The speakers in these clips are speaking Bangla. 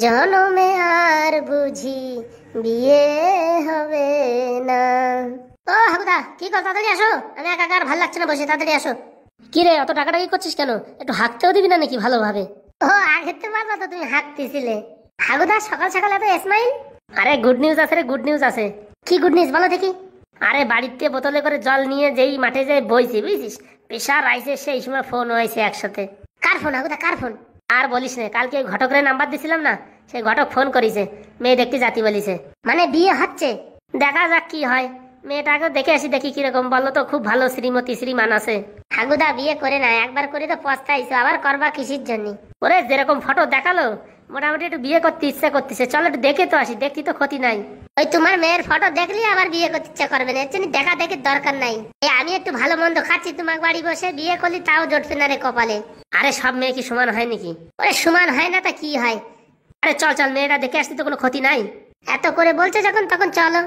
জনমে আর বুঝি বিয়ে হবে না। ও হাগুদা, কি কর, তাড়াতাড়ি আসো। আমি একা একা আর ভাল লাগছে না বসে, তাড়াতাড়ি আসো। কি রে, অত টাকাটাকি করছিস কেন? একটু হাঁকতেও দিবি না নাকি ভালোভাবে? ও আগে তো পারবা তো, তুমি হাঁকতেছিলে। হাগুদা, সকাল সকাল এত স্মাইল? আরে গুড নিউজ আছে রে, গুড নিউজ আছে। কি গুড নিউজ বলো দেখি? আরে বাড়িতে বোতলে করে জল নিয়ে যেই মাঠে যাই বইছি, বুঝছিস, প্রেশার আইছে, সেই সময় ফোন হয়েছে একসাথে। কার ফোন হাগুদা, কার ফোন? আর বলিস না, কালকে ওই ঘটকের নাম্বার দিছিলাম না, সেই ঘটক ফোন করেছে, মেয়ে দেখতে জাতি বলিছে। মানে বিয়ে হচ্ছে, দেখা যাক কি হয়। মেয়েটাকেও দেখে আসি, দেখি কিরকম। বললো তো খুব ভালো শ্রীমতী শ্রীমান আছে। হাগুদা, বিয়ে করে না, একবার করে তো পস্তাইছো, আবার করবা কিসের জন্য? ওরে যেরকম ফটো দেখালো, মোটামুটি একটু বিয়ে করতে ইচ্ছা করতেছে। চলো একটু দেখে তো আসি, দেখতে তো ক্ষতি নাই। ওই তোমার মেয়ের ফটো দেখলি আবার বিয়ে করতে ইচ্ছা করবে না? এর জন্য দেখা দেখে দরকার নাই। আমি একটু ভালো মন্দ খাচ্ছি, তোমার বাড়ি বসে বিয়ে করলি তাও জটবে না রে কপালে। আরে সব মেয়ে কি সমান হয় নাকি? ওরে সমান হয় না তা কি হয়? আরে চল চল, মেয়েটা দেখে আসতে তো কোনো ক্ষতি নাই। এত করে বলছে যখন, তখন চলো।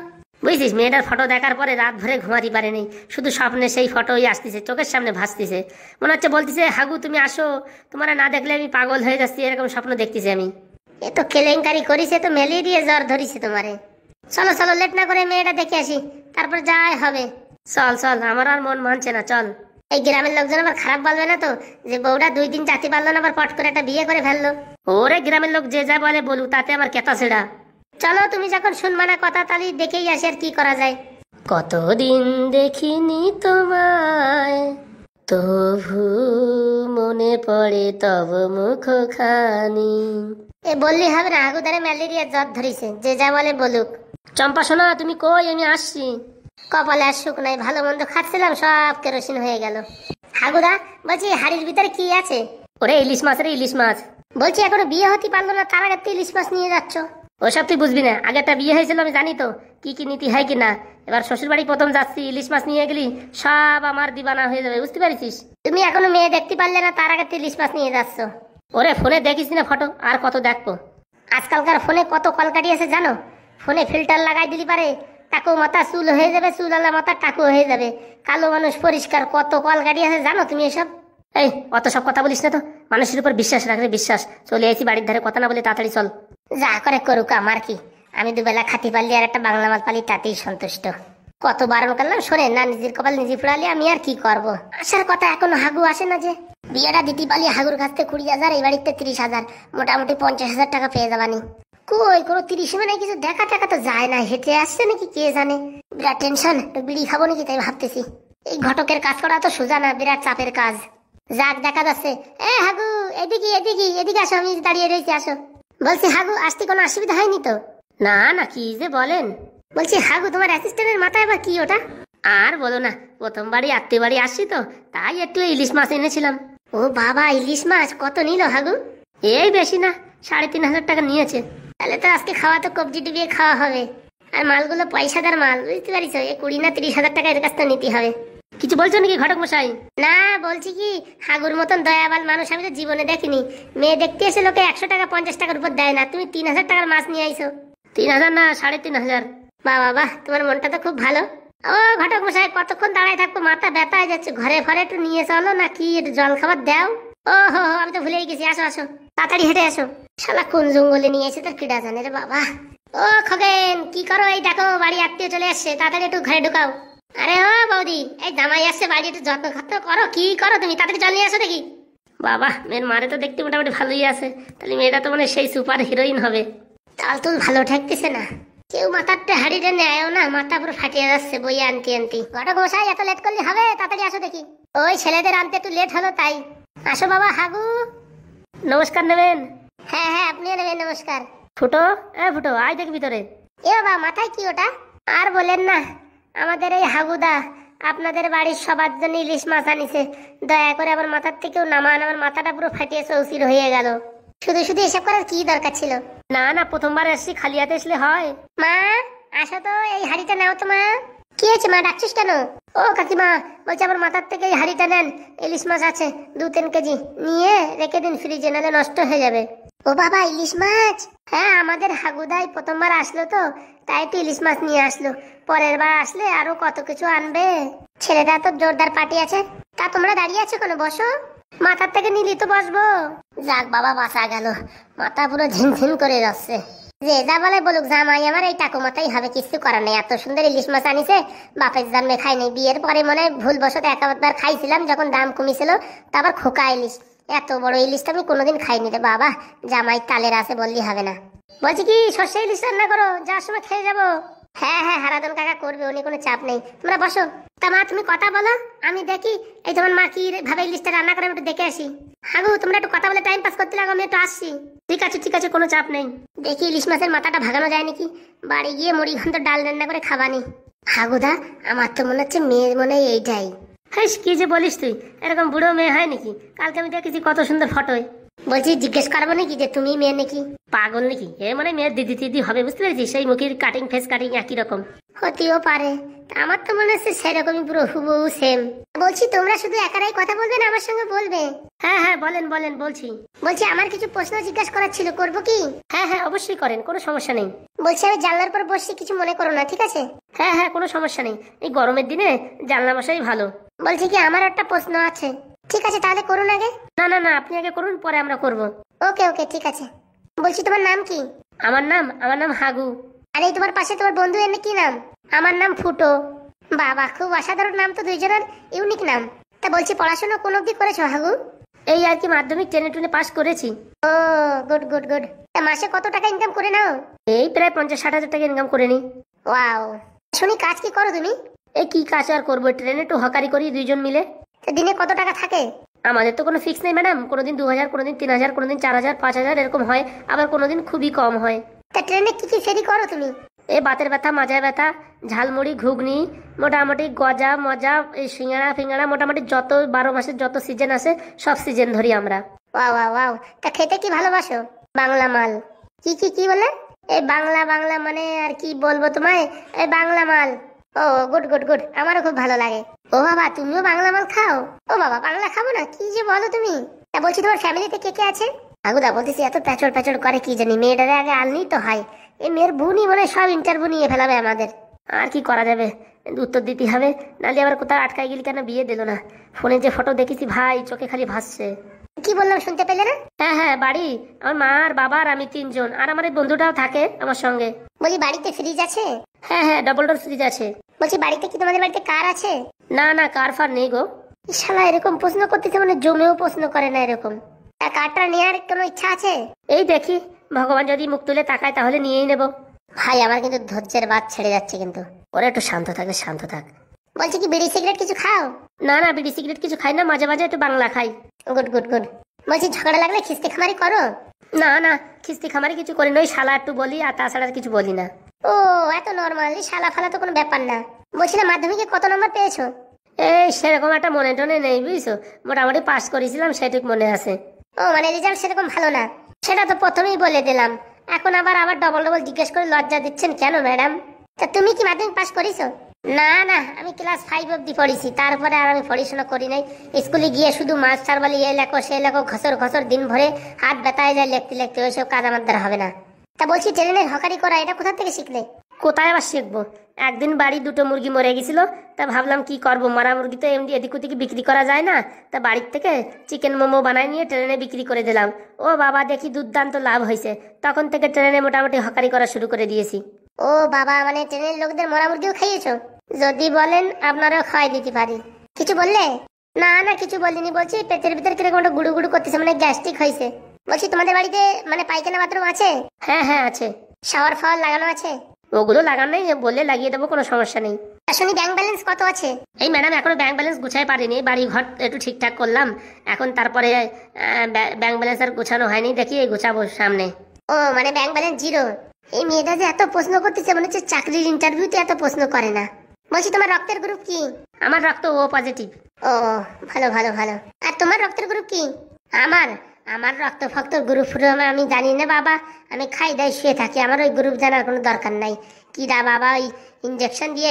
বুঝছিস, মেয়েটার ফটো দেখার পরে রাত ভরে ঘুমাতে পারেনি, শুধু স্বপ্নে সেই ফটোই আসতেছে, চোখের সামনে ভাসতেছে। মনে হচ্ছে বলতেছে, হাগু তুমি আসো, তোমার না দেখলে আমি পাগল হয়ে যাচ্ছি, এরকম স্বপ্ন দেখতেছি আমি। এ তো কেলেঙ্কারি করিছে, তো ম্যালেরিয়া জ্বর ধরিছে তোমারে। চলো চলো, লেট না করে মেয়েটা দেখে আসি, তারপর যাই হবে। চল চল, আমার আর মন মানছে না, চল। এই গ্রামের লোকজন আবার খারাপ বলবে না তো, যে বউটা 2 দিন জাতি পারলো না, আবার পট করে একটা বিয়ে করে ফেললো? ওরে গ্রামের লোক যে যা বলে বলুক, তাতে আমার কেতা ছেড়া। চলো, তুমি যখন শুনবা না কথা, তাহলে দেখেই আসি আর কি করা যায়। কতদিন দেখিনি তোমায়, তবু মনে পড়ে তব মুখখানি। এ বললি হবে না, হাগুদারে ম্যালেরিয়া জ্বর ধরিছে, যে যা বলে বলুক। চম্পা শোনা, তুমি কই? আমি আসছি। কপালে আর সুখ নাই, ভালো মন্দ খাচ্ছিলাম, সব কেরোসিন হয়ে গেল। হাগুদা, বলছি হাড়ির ভিতরে কি আছে? ওরে ইলিশ মাছ রে, ইলিশ মাছ। বলছি এখনো বিয়ে হতে পারলো না, তার আগে ইলিশ মাছ নিয়ে যাচ্ছ? ওসব তুই বুঝবি না, আগে একটা বিয়ে হয়েছিল, আমি জানি তো কি কি নীতি হয় কিনা। এবার শ্বশুর বাড়ি প্রথম যাচ্ছি, ইলিশ মাছ নিয়ে গেলি সব আমার দিবানা হয়ে যাবে, বুঝতে পারছিস? তুমি এখনো মেয়ে দেখতে পারলে না, তার আগে ইলিশ মাছ নিয়ে যাচ্ছ? ওরে ফোনে দেখিস না ফটো, আর কত দেখবো? আজকালকার ফোনে কত কলকাটি আছে জানো? ফোনে ফিল্টার লাগাই দিলি পারে টাকু মাথা চুল হয়ে যাবে, চুল আলা মাথা টাকু হয়ে যাবে, কালো মানুষ পরিষ্কার, কত কলকাটি আছে জানো তুমি এসব? এই অত সব কথা বলিস না তো, মানুষের উপর বিশ্বাস রাখলে বিশ্বাস। চলে আইছি বাড়ির ধারে, কথা না বলে তাড়াতাড়ি চল। যা করে করুক, আমার কি? আমি দুবেলা খাতি পারলি আর একটা বাংলা মাল পালি, তাতেই সন্তুষ্ট। কত বারণ করলাম, শোনে না, নিজের কপাল নিজে ফুরালি, আমি আর কি করব? আসার কথা এখনো হাগু আসে না যে। বিয়েটা দিতে পারলি হাগুর কাছ থেকে 20,000, এই বাড়িতে 30,000, মোটামুটি 50,000 টাকা পেয়ে যাবানি। কই কোনো 30 মানে কিছু দেখা টাকা তো যায় না, হেঁটে আসছে নাকি কে জানে। বিরাট টেনশন, বিড়ি খাবো নাকি তাই ভাবতেছি। এই ঘটকের কাজ করা তো সোজা না, বিরাট চাপের কাজ। যাক দেখা যাচ্ছে। এ হাগু, এদিকে এদিকে এদিকে আসো, আমি দাঁড়িয়ে রয়েছি, আসো। বলছি হাগু, আসতে কোনো অসুবিধা হয়নি তো? না না, কি যে বলেন। বলছি হাগু, তোমার অ্যাসিস্ট্যান্টের মাথায় আবার কি ওটা? আর বলো না, প্রথমবারই আত্মীয় বাড়ি আসছি তো, তাই একটু ইলিশ মাছ এনেছিলাম। ও বাবা, ইলিশ মাছ কত নিল হাগু? এই বেশি না, 3,500 টাকা নিয়েছে। তাহলে তো আজকে খাওয়া তো কবজি ডুবিয়ে খাওয়া হবে। আর মালগুলো পয়সাদার মাল, বুঝতে পারিস, 20 না 30,000 টাকা এর কাছ থেকে নিতে হবে। কিছু বলছো নাকি ঘটক মশাই? না, বলছি কি, হাগুর মতন দয়াবাল মানুষ আমি তো জীবনে দেখিনি। মেয়ে দেখতে এসে লোকে 100 টাকা 50 টাকার উপর দেয় না, তুমি 3,000 টাকার মাছ নিয়ে আইছো। 3,000 না, 3,500। বাহ বাহ, তোমার মনটা তো খুব ভালো। ও ঘটক মশাই, কতক্ষণ দাঁড়ায় থাকবো, মাথা ব্যথা হয়ে যাচ্ছে, ঘরে ঘরে একটু নিয়ে চলো না, কি একটু জল খাবার দাও। ও হো, আমি তো ভুলেই গেছি, আসো আসো, তাড়াতাড়ি হেঁটে আসো। শালা কোন জঙ্গলে নিয়ে এসে, তার কিডা জানে রে বাবা। ও খগেন, কি করো? এই দেখো বাড়ি আত্মীয় চলে আসছে, তাড়াতাড়ি একটু ঘরে ঢুকাও। আরে ও বৌদি, এই জামাই আসছে, বাড়ি একটু যত্ন খত্ম করো। কি করো তুমি? তাড়াতাড়ি জল নিয়ে আসো দেখি। বাবা, মেয়ের মারে তো দেখতে মোটামুটি ভালোই আছে, তাহলে মেয়েটা তো মানে সেই সুপার হিরোইন হবে। চাল তো ভালো ঠেকতেছে না, কেউ মাথারটা হাড়িটা নেয়ও না, মাথা পুরো ফাটিয়ে যাচ্ছে বই আনতে আনতে। ঘটক মশাই, এত লেট করলে হবে? তাড়াতাড়ি আসো দেখি। ওই ছেলেদের আনতে একটু লেট হলো তাই। আসো বাবা হাগু। নমস্কার নেবেন? হ্যাঁ হ্যাঁ, আপনিও নেবেন নমস্কার। ফুটো, ফুটো আয় দেখ ভিতরে। এ বাবা, মাথায় কি ওটা? আর বলেন না, আমাদের এই হাগুদা আপনাদের বাড়ির সবার জন্য ইলিশ মাছ আনিছে, দয়া করে আমার মাথার থেকেও নামান, আমার মাথাটা পুরো ফাটিয়ে চৌচির হয়ে গেল। শুধু শুধু এসব করার কি দরকার ছিল? না না, প্রথমবার আসছি, খালি হাতে আসলে হয়? মা আসো তো, এই হাড়িটা নাও তো। মা কি হয়েছে মা, ডাকছিস কেন? ও কাকিমা, বলছি আমার মাথার থেকে এই হাড়িটা নেন, ইলিশ মাছ আছে 2-3 কেজি, নিয়ে রেখে দিন ফ্রিজে, নাহলে নষ্ট হয়ে যাবে। ও বাবা, ইলিশ মাছ? হ্যাঁ, আমাদের হাগুদাই প্রথমবার আসলো তো, তাই তো ইলিশ মাছ নিয়ে আসলো। পরের বার আসলে আরো কত কিছু আনবে। ছেলেটা তো জোরদার পার্টি আছে। তা তোমরা দাঁড়িয়ে আছো কেন? বসো। মাথার থেকে নিলি তো বসবো। যাক বাবা, বাঁচা গেল। মাথা পুরো ঝিনঝিন করে যাচ্ছে। যে যা বলে বলুক, জামাই আমার এই টাকু মাথাই হবে, কিছু করার নেই। এত সুন্দর ইলিশ মাছ আনিছে, বাপের জন্মে খাই নাই। বিয়ের পরে মনে হয় ভুলবশত একবার খাইছিলাম, যখন দাম কমিছিল। তারপর খোকা ইলিশ, এত বড় ইলিশটা আমি কোনোদিন খাইনি রে বাবা। জামাই তালের আছে বললি হবে না। বলছি কি, সর্ষে ইলিশ রান্না করো, যার সময় খেয়ে যাবো। হ্যাঁ হ্যাঁ, হারাধন কাকা করবে, উনি কোনো চাপ নেই, তোমরা বসো। তা মা, তুমি কথা বলো, আমি দেখি এই তোমার মা কি ভাবে ইলিশটা রান্না করে, আমি একটু দেখে আসি। হাগু, তোমরা একটু কথা বলে টাইম পাস করতে লাগো, আমি একটু আসছি। ঠিক আছে ঠিক আছে, কোনো চাপ নেই। দেখি ইলিশ মাছের মাথাটা ভাগানো যায় নাকি, বাড়ি গিয়ে মুড়ি ঘন্ট ডাল রান্না করে খাবানি। হাগুদা, আমার তো মনে হচ্ছে মেয়ের মনে হয় এইটাই। হ্যাঁ, কি যে বলিস তুই, এরকম বুড়ো মেয়ে হয় নাকি? কালকে আমি দেখেছি কত সুন্দর ফটোয়। বলছি জিজ্ঞেস করবো নাকি যে তুমি মেয়ে নাকি? পাগল নাকি? এ মানে মেয়ের দিদি দিদি হবে, বুঝতে পেরেছিস? সেই মুখের কাটিং, ফেস কাটিং একই রকম। হতেও পারে, আমার তো মনে হচ্ছে সেরকমই, পুরো হুবহু সেম। বলছি তোমরা শুধু একারাই কথা বলবে না আমার সঙ্গে বলবে? হ্যাঁ হ্যাঁ, বলেন বলেন, বলছি আমার কিছু প্রশ্ন জিজ্ঞাসা করার ছিল, করবো কি? হ্যাঁ হ্যাঁ, অবশ্যই করেন, কোনো সমস্যা নেই। বলছি আমি জানলার পর বসছি, কিছু মনে করো না, ঠিক আছে? হ্যাঁ হ্যাঁ, কোনো সমস্যা নেই, এই গরমের দিনে জানলা বসাই ভালো। বলছি কি, আমার একটা প্রশ্ন আছে। ঠিক আছে, তাহলে করুন আগে। না না না, আপনি আগে করুন, পরে আমরা করব। ওকে ওকে, ঠিক আছে। বলছি তোমার নাম কি? আমার নাম হাগু। আর এই তোমার পাশে তোমার বন্ধু, এর কি নাম? আমার নাম ফুটো। বাবা, খুব অসাধারণ নাম তো, দুইজনের ইউনিক নাম। তা বলছি পড়াশোনা কোন অবধি করেছো হাগু? এই আর কি, মাধ্যমিক টেনে টুনে পাস করেছি। ও গুড গুড গুড। তা মাসে কত টাকা ইনকাম করে নাও? এই প্রায় 50-60 হাজার টাকা ইনকাম করে নি। ওয়াও। শুনি, কাজ কি করো তুমি? এই কি কাজ আর করবো, ট্রেনে একটু হকারি করি দুইজন মিলে। দিনে কত টাকা থাকে? আমাদের তো কোনো ফিক্স নেই ম্যাডাম, কোনোদিন 2000, কোনোদিন 3000, কোনোদিন 4000, 5000 এরকম হয়, আবার কোনোদিন খুবই কম হয়। তা ট্রেনে কি কি ফেরি করো তুমি? এই বাতের ব্যথা, মাজায় ব্যথা, ঝালমুড়ি, ঘুগনি, মোটামুটি গজা মজা, এই সিঙ্গাড়া ফিঙ্গাড়া, মোটামুটি যত 12 মাসের যত সিজন আছে সব সিজন ধরি আমরা। Wow wow wow. তা খেতে কি ভালোবাসো? বাংলা মাল। কি কি কি বলে? এই বাংলা বাংলা মানে আর কি বলবো তোমায়, এই বাংলা মাল। ও গুড গুড গুড, আমারও খুব ভালো লাগে। ও বাবা, তুমিও বাংলা মাল খাও? ও বাবা, বাংলা খাবো না? কি যে বলো তুমি। তা বলছি তোমার ফ্যামিলিতে কে কে আছে? আগুদা বলতেছি, এত প্যাচড় প্যাচড় করে কি জানি, মেয়েটারে আগে আনলি তো হয়। এই মেয়ের বোনই মানে সব ইন্টারভিউ নিয়ে ফেলাবে আমাদের। আর কি করা যাবে, উত্তর দিতে হবে, নাহলে আবার কোথাও আটকায় গেলি, কেন বিয়ে দিল না। ফোনে যে ফটো দেখেছি ভাই, চোখে খালি ভাসছে। কি বললাম শুনতে পেলে না? হ্যাঁ হ্যাঁ, বাড়ি আমার মা আর বাবা আর আমি 3 জন, আর আমার এই বন্ধুটাও থাকে আমার সঙ্গে। বলি বাড়িতে ফ্রিজ আছে? হ্যাঁ হ্যাঁ, ডাবল ডোর ফ্রিজ আছে। বলছি বাড়িতে কি, তোমাদের বাড়িতে কার আছে? না না, কার ফার নেই গো। শালা এরকম প্রশ্ন করতেছে মানে জমেও প্রশ্ন করে না এরকম। কারটা নেওয়ার কোনো ইচ্ছা আছে? এই দেখি, ভগবান যদি মুখ তুলে তাকায় তাহলে নিয়েই নেব। ভাই আমার কিন্তু ধৈর্যের বাদ ছেড়ে যাচ্ছে কিন্তু। ওরা একটু শান্ত থাকবে, শান্ত থাক। বলছি কি, বিড়ি সিগারেট কিছু খাও? না না, বিড়ি সিগারেট কিছু খাই না, মাঝে মাঝে একটু বাংলা খাই। Good good good. বলছি ঝগড়া লাগলে খিস্তি খামারি করো? না না, খিস্তি খামারি কিছু করি না, ওই শালা একটু বলি, আর তাছাড়া কিছু বলি না। ও এত নর্মাল, শালা ফালা তো কোনো ব্যাপার না। বলছিলাম মাধ্যমিকে কত নম্বর পেয়েছো? এই সেরকম একটা মনে টনে নেই বুঝছো, মোটামুটি পাস করেছিলাম, সেটুকু মনে আছে। ও মানে রেজাল্ট সেরকম ভালো না? সেটা তো প্রথমেই বলে দিলাম, এখন আবার ডবল ডবল জিজ্ঞেস করে লজ্জা দিচ্ছেন কেন ম্যাডাম? তা তুমি কি মাধ্যমিক পাস করেছো? না না, আমি ক্লাস 5 অবধি পড়েছি, তারপরে আর আমি পড়াশোনা করি নাই। স্কুলে গিয়ে শুধু মাস্টার বলে এ লেখো সে লেখো, ঘসর ঘসর দিন ভরে হাত ব্যথায় যায় লিখতে লিখতে, ওইসব কাজ আমার দ্বারা হবে না। তা বলছি ট্রেনের হকারি করা এটা কোথা থেকে শিখলে? কোথায় আবার শিখবো, একদিন বাড়ি 2টো মুরগি মরে গেছিল, তা ভাবলাম কি করবো, মরা মুরগি তো এমনি এদিক ওদিকে বিক্রি করা যায় না, তা বাড়ির থেকে চিকেন মোমো বানাই নিয়ে ট্রেনে বিক্রি করে দিলাম। ও বাবা, দেখি দুর্দান্ত লাভ হয়েছে, তখন থেকে ট্রেনে মোটামুটি হকারি করা শুরু করে দিয়েছি। ও বাবা, মানে ট্রেনের লোকদের মরা মুরগিও খাইয়েছো? যদি বলেন আপনারাও খাওয়াই দিতে পারি। কিছু বললে? না না, কিছু বলিনি। বলছি পেটের ভিতর কিরকম একটা গুড়ু গুড়ু করতেছে, মানে গ্যাস্ট্রিক হয়েছে। বলছি তোমাদের বাড়িতে মানে পায়খানা বাথরুম আছে? হ্যাঁ হ্যাঁ আছে। শাওয়ার ফাওয়ার লাগানো আছে? ওগুলো লাগানো নেই, বললে লাগিয়ে দেবো, কোনো সমস্যা নেই। শুনি ব্যাংক ব্যালেন্স কত আছে? এই ম্যাডাম এখনো ব্যাংক ব্যালেন্স গুছাই পারিনি, বাড়ি ঘর একটু ঠিকঠাক করলাম এখন, তারপরে ব্যাংক ব্যালেন্স আর গোছানো হয়নি, দেখি এই গোছাবো সামনে। ও মানে ব্যাংক ব্যালেন্স জিরো? এই মেয়েটা যে এত প্রশ্ন করতেছে, মনে হচ্ছে চাকরির ইন্টারভিউতে এত প্রশ্ন করে না। বলছি তোমার রক্তের গ্রুপ কি? আমার রক্ত ও পজিটিভ। ও ভালো ভালো ভালো। আর তোমার রক্তের গ্রুপ কি? আমার রক্ত ফক্ত গ্রুপ আমি জানি না বাবা, আমি খাই দাই শুয়ে থাকি, আমার ওই গ্রুপ জানার কোনো দরকার নাই। কি দা বাবা, ওই ইঞ্জেকশন দিয়ে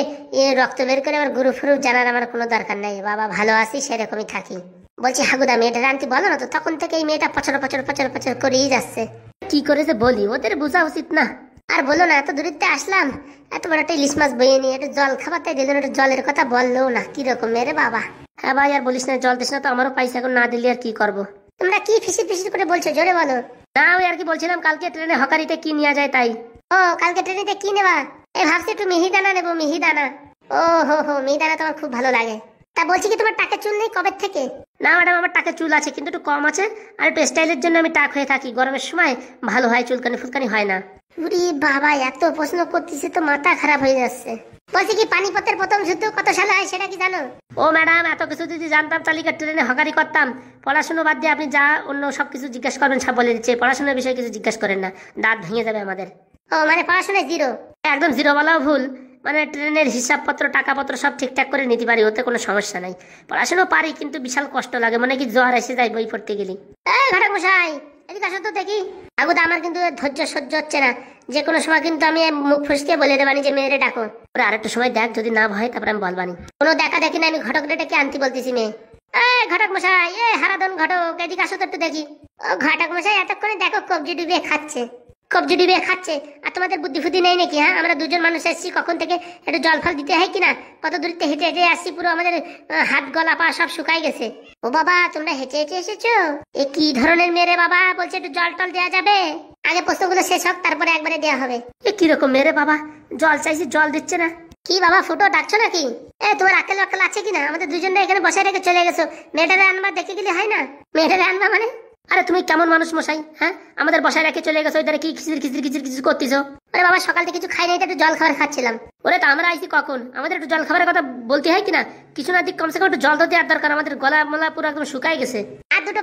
রক্ত বের করে আমার গ্রুপ জানার আমার কোনো দরকার নাই বাবা, ভালো আছি সেরকমই থাকি। বলছি হাগুদা, মেয়েটা আনতে বলো না তো, তখন থেকে এই মেয়েটা পচর পচর পচর পচর করেই যাচ্ছে। কি করেছে বলি, ওদের বোঝা উচিত না। আর বলো না, এত দূরিতে আসলাম, এত বড় একটা ইলিশ মাছ বইয়ে নিয়ে একটু জল খাবার, তাই দিল একটু জলের কথা বললো না, কিরকম মেরে বাবা। হ্যাঁ ভাই আর বলিস না, জল দিস না তো, আমারও পয়সা এখন না দিলে আর কি করবো। তোমরা কি ফিসির ফিসির করে বলছো, জোরে বলো। না ওই আর কি বলছিলাম, কালকে ট্রেনে হকারিতে কি নেওয়া যায় তাই। ও কালকে ট্রেনেতে কি নেবা? এই ভাবছি একটু মিহিদানা নেবো, মিহিদানা। ও হো মিহিদানা তোমার খুব ভালো লাগে। তা বলছি কি তোমার টাকা চুল নেই কবে থেকে? না ম্যাডাম আমার টাকা চুল আছে কিন্তু একটু কম আছে, আর একটু স্টাইলের জন্য আমি টাক হয়ে থাকি, গরমের সময় ভালো হয়, চুলকানি ফুলকানি হয় না। উরি বাবা এত প্রশ্ন করতেছি তো মাথা খারাপ হয়ে যাচ্ছে। বলছি কি পানিপথের প্রথম যুদ্ধ কত সালে হয় সেটা কি জানো? ও ম্যাডাম এত কিছু যদি জানতাম তাহলে ট্রেনে হকারি করতাম। পড়াশোনা বাদ দিয়ে আপনি যা অন্য সব কিছু জিজ্ঞাসা করবেন সব বলে দিচ্ছে, পড়াশোনার বিষয়ে কিছু জিজ্ঞাসা করেন না, দাঁত ভেঙে যাবে আমাদের। ও মানে পড়াশোনায় জিরো? একদম জিরো বলাও ভুল, মানে ট্রেনের হিসাবপত্র টাকাপত্র সব ঠিকঠাক করে নিতে পারি, ওতে কোনো সমস্যা নাই। পড়াশোনা পারি কিন্তু বিশাল কষ্ট লাগে, মানে কি জ্বর এসে যায় বই পড়তে গেলি। এই ঘটক মশাই এদিকে আসো তো দেখি। আগুদা আমার কিন্তু ধৈর্য সহ্য হচ্ছে না, যে কোনো সময় কিন্তু আমি মুখ ফসকে বলে দেবানি যে মেয়েরে ডাকো। ওরা আরেকটু সময় দেখ, যদি না ভয় তারপরে আমি বলবানি। কোনো দেখা দেখি না, আমি ঘটক ডেকে আনতে বলতেছি মেয়ে। এই ঘটক মশাই, এ হারাধন ঘটক এদিকে আসো তো একটু দেখি। ও ঘটক মশাই এতক্ষণে দেখো কবজি ডুবিয়ে খাচ্ছে, কবজি ডুবিয়ে খাচ্ছে। আর তোমাদের বুদ্ধি ফুদ্ধি নেই নাকি? হ্যাঁ আমরা দুজন মানুষ এসেছি, কখন থেকে একটু জল ফল দিতে হয় কিনা, কত দূর হেঁটে হেঁটে আসছি, পুরো আমাদের হাত গলা পা সব শুকাই গেছে। ও বাবা তোমরা হেঁটে হেঁটে এসেছো? এ কি ধরনের মেরে বাবা, বলছে একটু জল টল দেওয়া যাবে? আগে প্রশ্নগুলো শেষ হোক তারপরে একবারে দেওয়া হবে। এ কিরকম মেরে বাবা, জল চাইছি জল দিচ্ছে না। কি বাবা ফুটো ডাকছো নাকি? এ তোমার আকেল বাকেল আছে কিনা? আমাদের দুজনে এখানে বসে রেখে চলে গেছো, মেয়েটারে আনবা দেখে গেলে হয় না? মেয়েটারে আনবা মানে? আরে তুমি কেমন মানুষ মশাই, হ্যাঁ আমাদের বসায় রেখে চলে গেছো, ওইটারে কি খিচির খিচির খিচির কিছু করতেছো? আরে বাবা সকাল থেকে কিছু খাই নাই, একটু জল খাবার খাচ্ছিলাম। ওরে তো আমরা আইছি কখন, আমাদের একটু জল খাবারের কথা বলতে হয় কিনা? কিছু না দিক কমসে কম একটু জল তো দেওয়ার দরকার, আমাদের গলা মলা পুরো একদম শুকাই গেছে। আর দুটো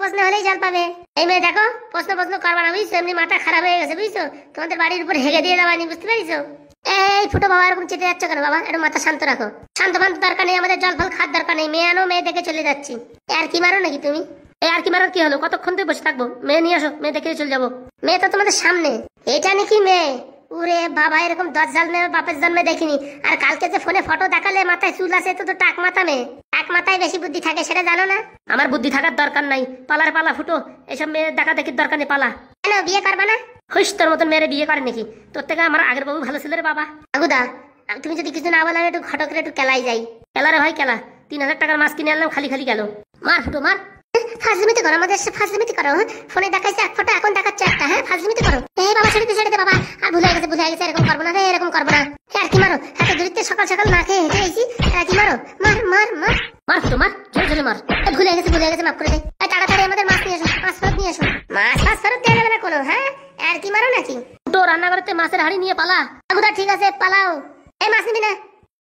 প্রশ্ন হলেই জল পাবে। এই মেয়ে দেখো প্রশ্ন করবা না বুঝছো, এমনি মাথা খারাপ হয়ে গেছে বুঝছো, তোমাদের বাড়ির উপর হেগে দিয়ে দেওয়ানি, বুঝতে পারিছো? এই ফুটো বাবা এরকম চেটে যাচ্ছ কেন বাবা, একটু মাথা শান্ত রাখো। শান্ত ফান্ত দরকার নেই, আমাদের জল ফল খাওয়ার দরকার নেই, মেয়ে আনো মেয়ে দেখে চলে যাচ্ছি। আর কি মারো নাকি তুমি? এই আর কি মারার কি হলো, কতক্ষণ থেকে বসে থাকবো? মেয়ে নিয়ে আসো, মেয়ে দেখে চলে যাবো। মেয়ে তো তোমাদের সামনে, এটা নাকি মেয়ে? ওরে বাবা এরকম 10 জাল মেয়ে বাপের জন্মে দেখিনি। আর কালকে যে ফোনে ফটো দেখালে মাথায় চুল আছে, তো টাক মাথা মেয়ে, টাক মাথায় বেশি বুদ্ধি থাকে সেটা জানো না? আমার বুদ্ধি থাকার দরকার নাই, পালার পালা ফুটো, এসব মেয়ে দেখা দেখির দরকার নেই, পালা। কেন বিয়ে করবা না? হইস তোর মতন মেয়েরে বিয়ে করে নাকি? তোর থেকে আমার আগের বাবু ভালো ছিল রে বাবা। আগুদা তুমি যদি কিছু না বলে আমি একটু ঘটকের একটু কেলাই যাই। কেলারে ভাই কেলা, 3000 টাকার মাছ কিনে আনলাম, খালি খালি গেল। মার ফুটো মার। ফাজলিমিতে করো, আমাদের সাথে ফাজলিমিতে করো। ফোনে দেখাইছে এক ফটো, এখন দেখাচ্ছে একটা। হ্যাঁ ফাজলিমিতে করো। এই বাবা ছেড়ে দে বাবা, আর ভুলে গেছে, এরকম করবো না রে, এরকম করবো না। আর কি মারো, এত দূরিতে সকাল সকাল না খেয়ে হেঁটে আইছি, আর কি মারো, মার মার মার মার ফুটো মার, ঝরে ঝরে মার। ভুলে গেছে মাফ করে দে। তাড়াতাড়ি আমাদের মাছ নিয়ে এসো, মাছ ফেরত নিয়ে এসো। মাছ ফেরত দেওয়া যাবে না কোনো, হ্যাঁ আর কি মারো নাকি? ফুটো রান্না করতে মাছের হাড়ি নিয়ে পালা। আগুদা ঠিক আছে পালাও। এই মাছ নিবি না?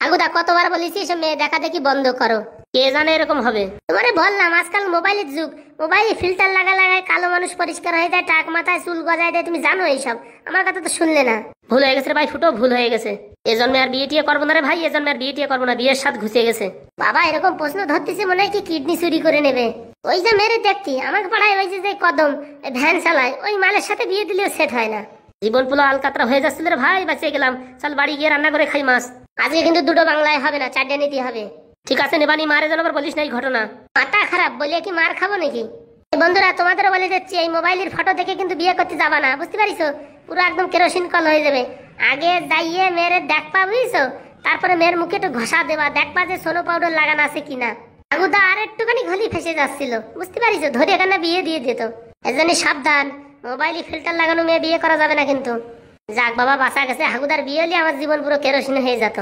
আগুদা কতবার বলেছি এসব মেয়ে দেখা দেখি বন্ধ করো। কে জানে এরকম হবে। তোমারে বললাম আজকাল মোবাইলের যুগ, মোবাইলে ফিল্টার লাগায় কালো মানুষ পরিষ্কার হয়ে যায়, টাক মাথায় চুল গজায় দেয়, তুমি জানো এইসব, আমার কথা তো শুনলে না। ভুল হয়ে গেছে রে ভাই ফুটো, ভুল হয়ে গেছে। এজন্মে আর বিয়ে টিয়ে করবো না রে ভাই, এজন্মে আর বিয়ে টিয়ে করবো না, বিয়ের সাথে ঘুষে গেছে। বাবা এরকম প্রশ্ন ধরতেছে মনে হয় কি কিডনি চুরি করে নেবে। ওই যে মেরে দেখতি আমাকে পাড়ায় ওই যে কদম ভ্যান চালায়, ওই মালের সাথে বিয়ে দিলেও সেট হয় না। জীবন পুরো আলকাতরা হয়ে যাচ্ছিল রে ভাই, বাঁচিয়ে গেলাম। চল বাড়ি গিয়ে রান্না করে খাই মাছ। আজকে কিন্তু দুটো বাংলায় হবে না, 4টে নিতে হবে। ঠিক আছে নেবানি, মারে যেন আবার বলিস না এই ঘটনা। মাথা খারাপ বলে কি মার খাবো নাকি? বন্ধুরা তোমাদেরও বলে যাচ্ছি, এই মোবাইলের ফটো দেখে কিন্তু বিয়ে করতে যাবা না, বুঝতে পারিছো? পুরো একদম কেরোসিন কল হয়ে যাবে। আগে যাইয়ে মেয়ের দেখবা বুঝছো, তারপরে মেয়ের মুখে একটু ঘষা দেবা, দেখবা যে সোনো পাউডার লাগানো আছে কিনা। আগুদা আর একটুখানি ঘলি ফেসে যাচ্ছিল, বুঝতে পারিছো? ধরে এখানে বিয়ে দিয়ে দিত। এজন্য সাবধান, মোবাইলে ফিল্টার লাগানো মেয়ে বিয়ে করা যাবে না কিন্তু। যাক বাবা বাঁচা গেছে, হাগুদার বিয়ে হলে আমার জীবন পুরো কেরোসিন হয়ে যেত।